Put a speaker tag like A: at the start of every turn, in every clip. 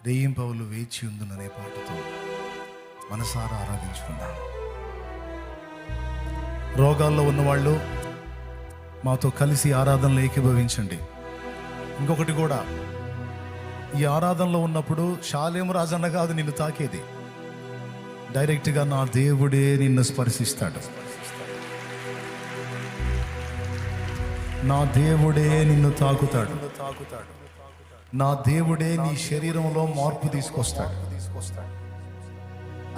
A: రేయింపవలు వేచి ఉందుననే పాటతో మనసారా ఆరాధించుకుందాం. రోగాల్లో ఉన్నవాళ్ళు మాతో కలిసి ఆరాధనలో ఏకీభవించండి. ఇంకొకటి కూడా, ఈ ఆరాధనలో ఉన్నప్పుడు షాలేము రాజన్న కాదు నిన్ను తాకేది, డైరెక్ట్గా నా దేవుడే నిన్ను స్పర్శిస్తాడు. నా దేవుడే నిన్ను తాకుతాడు. నా దేవుడే నీ శరీరంలో మార్పు తీసుకొస్తాడు.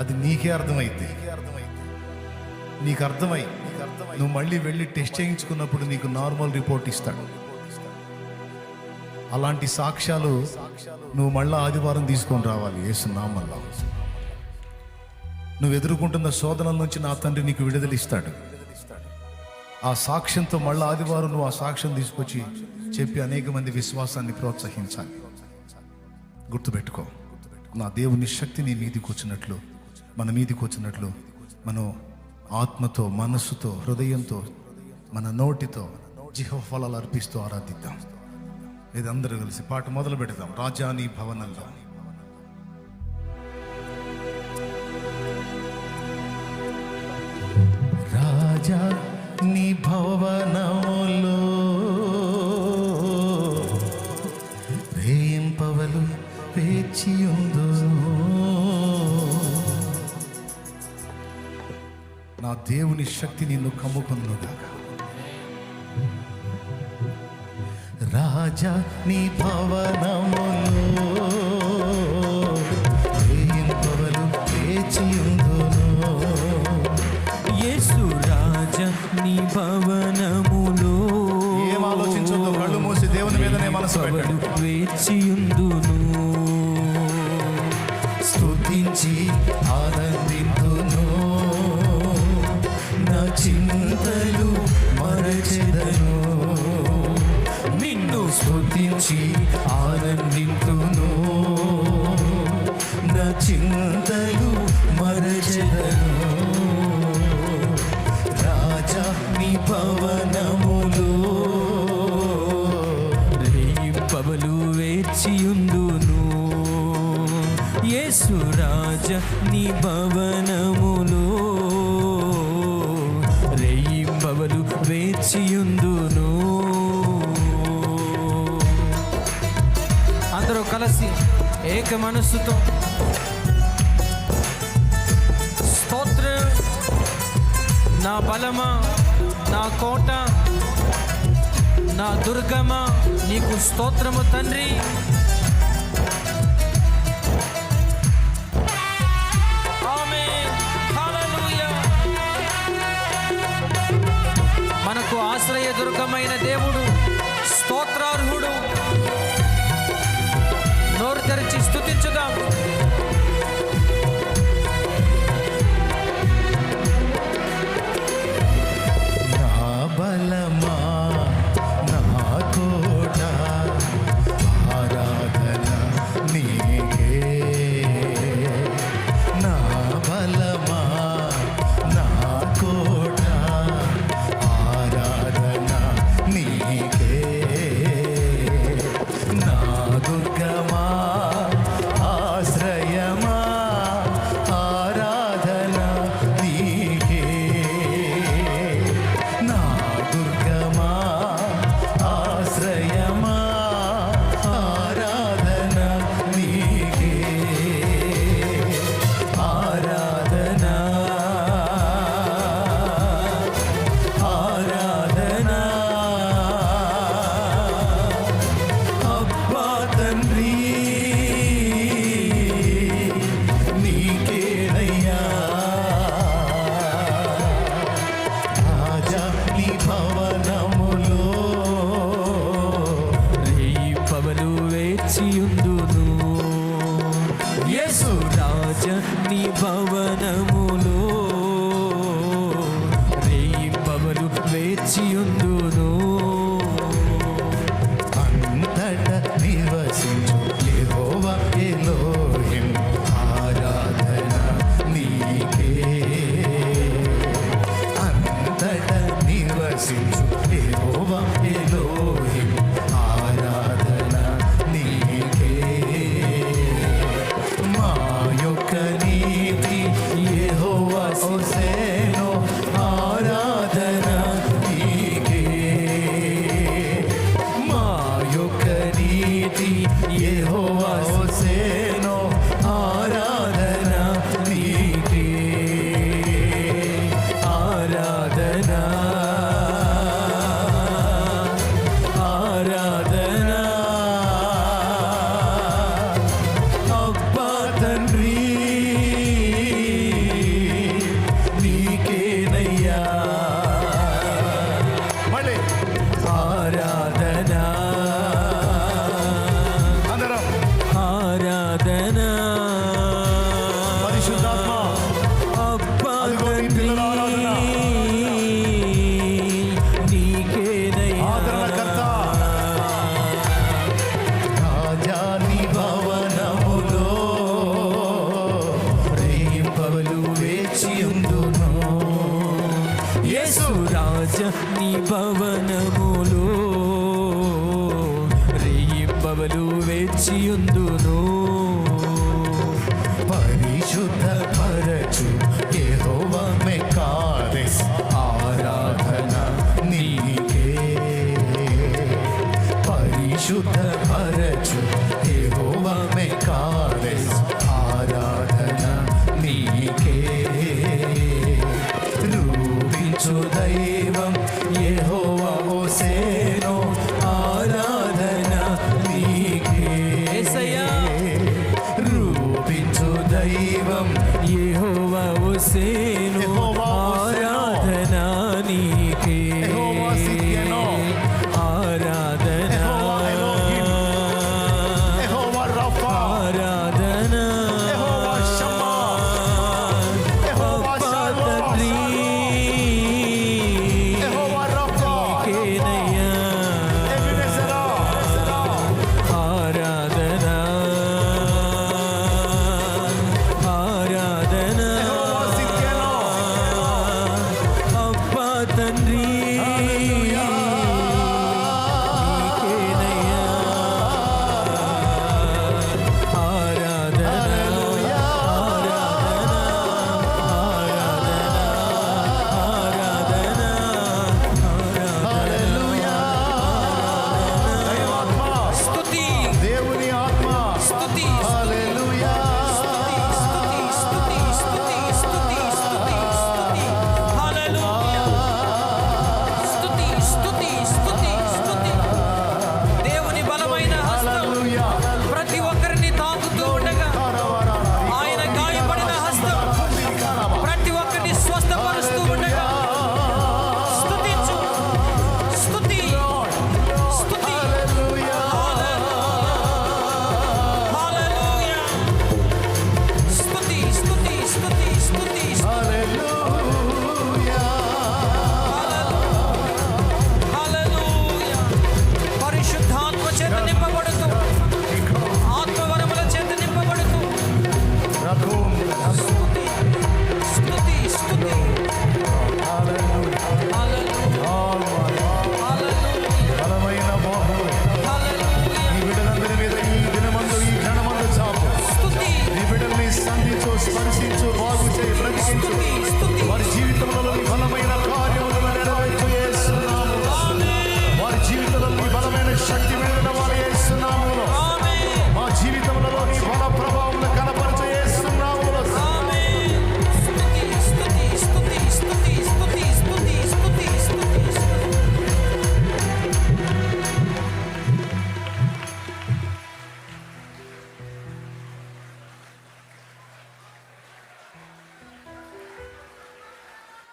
A: అది నీకే అర్థమైంది. నీకు అర్థమై నువ్వు మళ్ళీ వెళ్ళి టెస్ట్ చేయించుకున్నప్పుడు నీకు నార్మల్ రిపోర్ట్ ఇస్తాడు. అలాంటి సాక్ష్యాలు నువ్వు మళ్ళా ఆదివారం తీసుకొని రావాలి. యేసు నామములో నువ్వు ఎదుర్కొంటున్న శోధనల నుంచి నా తండ్రి నీకు విడుదల ఇస్తాడు. ఆ సాక్ష్యంతో మళ్ళీ ఆదివారం నువ్వు ఆ సాక్ష్యం తీసుకొచ్చి చెప్పి అనేక మంది విశ్వాసాన్ని ప్రోత్సహించాలి. గుర్తుపెట్టుకో, నా దేవుని శక్తి నీ మీదికి వచ్చినట్లు, మన మీదికి వచ్చినట్లు మనం ఆత్మతో, మనస్సుతో, హృదయంతో, మన నోటితో యెహోవా ఫలాలు అర్పిస్తూ ఆరాధిద్దాం. ఇది అందరూ కలిసి పాట మొదలు పెడదాం. రాజా నీ భవనంలో. రాజా నీ భవనములో రేయింపవలు వేచియుందును. నా దేవుని శక్తి నిన్ను కమ్ముకొనుగాక. రాజా నీ భవనములో రేయింపవలు వేచియుందును.
B: యేసు రాజా నీ భవనములో
A: ఏం ఆలోచించొద్దు, కళ్ళు మూసి దేవుని మీదనే మనసు పెట్టండి.
B: వేచియుందును,
A: స్తుతించి ఆనందింతును, నా చింతలు మరచెదను.
B: నిన్ను
A: స్తుతించి ఆనందింతును, నా చింతలు మరచెదను. రాజా నీ భవనములో
B: రేయింపవలు వేచియుందును. యేసు రాజా నీ భవనములో రేయింపవలు వేచియుందును. అందరూ కలిసి ఏక మనస్సుతో స్తోత్రం. నా బలమా, నా కోట, నా దుర్గమా, నీకు స్తోత్రము తండ్రి. ఆమేన్, హల్లెలూయా. మనకు ఆశ్రయ దుర్గమైన దేవుడు, స్తోత్రార్హుడు. నోరు తెరిచి స్తుతించుదాం.
A: బలమా, నా కోట, ఆరాధన నీకే. నా బలమా, నా కోట, ఆరాధన నీకే. నా దుర్గమా, ఆశ్రయమా, ఆరాధన నీకే. నా దుర్గమా, ఆశ్రయమా, ఆరాధన నీకే. ఆరాధన, ఆరాధన అబ్బా తండ్రి నీకేనయ్యా. రాజా నీ భవనములో
B: రేయింపవలు వేచియుందును. యేసు రాజా నీ భవనములో రేయింపవలు వేచియుందును.
A: అంతట నివసించు యెహోవా ఎలోహిం, ఆరాధన నీకే. అంతట నివసించు యెహోవా ఎలోహిం, ఆరాధన నీకే. పరిశుద్ధాత్మ
B: అబ్బా
A: అదిగో నీ పిల్లల ఆరాధన.
B: నీకేనయ్యా
A: ఆదరణకర్త రాజాని భవనములో రేయింపవలు వేచియుందును.
B: యేసు రాజా నీ భవనములో రేయింబవలు వేచియుందును.
A: పరిశుద్ధ పరచు యెహోవా మెకాదెస్ ఆరాధన నీకే. పరిశుద్ధ పరచు యెహోవా మెకాదెస్ ఆరాధన నీకే. రూపించు దైవం యెహోవా హోసేను ఆరాధన నీకే.
B: యేసయ్యా.
A: రూపించు దైవం
B: యెహోవా హోసేను
A: యెహోవా హోసేను.
B: ఆరాధన నీకే.
A: యెహోవా సిద్కెను.
B: ఆరాధన
A: యెహోవా ఎలోహిం. యెహోవా రఫా.
B: ఆరాధన
A: యెహోవా షమ్మా. యెహోవా
B: అబ్బా
A: షాలోమ్.
B: తండ్రి
A: యెహోవా రఫా.
B: నీకేనయ్యా
A: ఎబెనెజరా.
B: ఆరాధన ఆరాధన
A: యెహోవా సిద్కెను.
B: అబ్బా తండ్రి
A: హల్లెలూయా.
B: నీకేనయ్యా ఆరాధన
A: హల్లెలూయా. హల్లెలూయా. దైవాత్మ.
B: స్తుతి
A: దేవుని ఆత్మ.
B: స్తుతి
A: హల్లెలూయా.